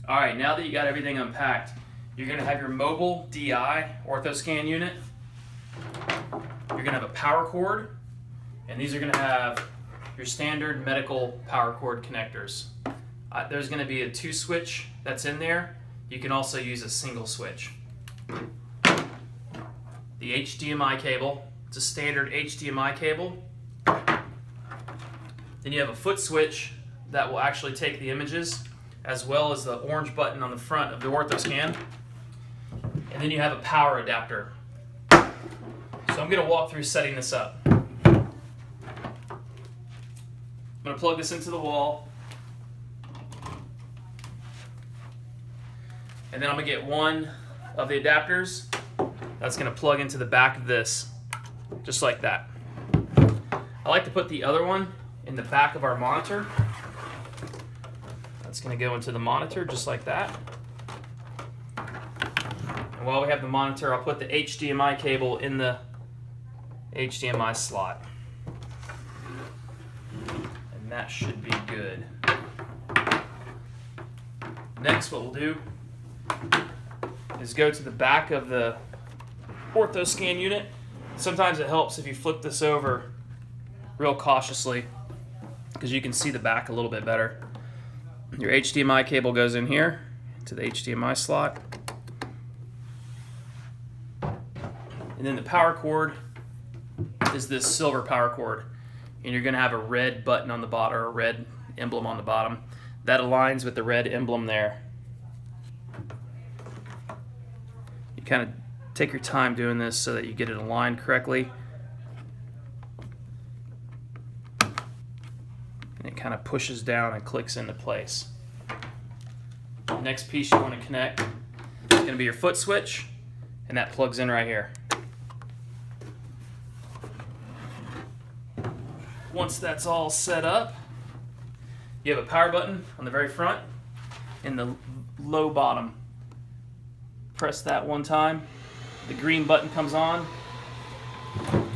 All right, now that you got everything unpacked, you're gonna have your mobile DI OrthoScan unit. You're gonna have a power cord, and these are gonna have your standard medical power cord connectors. There's gonna be a 2 switch that's in there. You can also use a single switch. The HDMI cable, it's a standard HDMI cable. Then you have a foot switch that will actually take the images, as well as the orange button on the front of the OrthoScan. And then you have a power adapter. So I'm going to walk through setting this up. I'm going to plug this into the wall. And then I'm going to get one of the adapters that's going to plug into the back of this, just like that. I like to put the other one in the back of our monitor. That's going to go into the monitor just like that. And while we have the monitor, I'll put the HDMI cable in the HDMI slot. And that should be good. Next, what we'll do is go to the back of the OrthoScan unit. Sometimes it helps if you flip this over real cautiously, because you can see the back a little bit better. Your HDMI cable goes in here to the HDMI slot. And then the power cord is this silver power cord. And you're going to have a red button on the bottom, or a red emblem on the bottom. That aligns with the red emblem there. You kind of take your time doing this so that you get it aligned correctly. It kind of pushes down and clicks into place. The next piece you want to connect is going to be your foot switch, and that plugs in right here. Once that's all set up, you have a power button on the very front in the low bottom. Press that one time, the green button comes on, and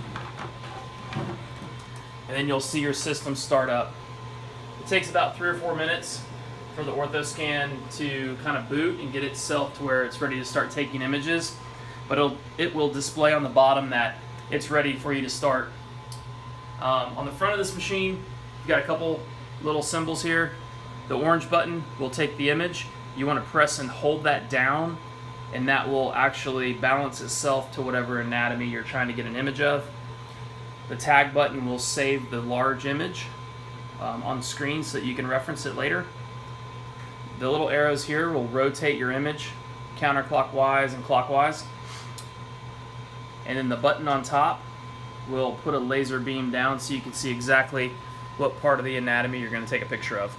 then you'll see your system start up. It takes about 3 or 4 minutes for the OrthoScan to kind of boot and get itself to where it's ready to start taking images, but it will display on the bottom that it's ready for you to start. On the front of this machine, you've got a couple little symbols here. The orange button will take the image. You want to press and hold that down, and that will actually balance itself to whatever anatomy you're trying to get an image of. The tag button will save the large image on the screen so that you can reference it later. The little arrows here will rotate your image counterclockwise and clockwise. And then the button on top will put a laser beam down so you can see exactly what part of the anatomy you're going to take a picture of.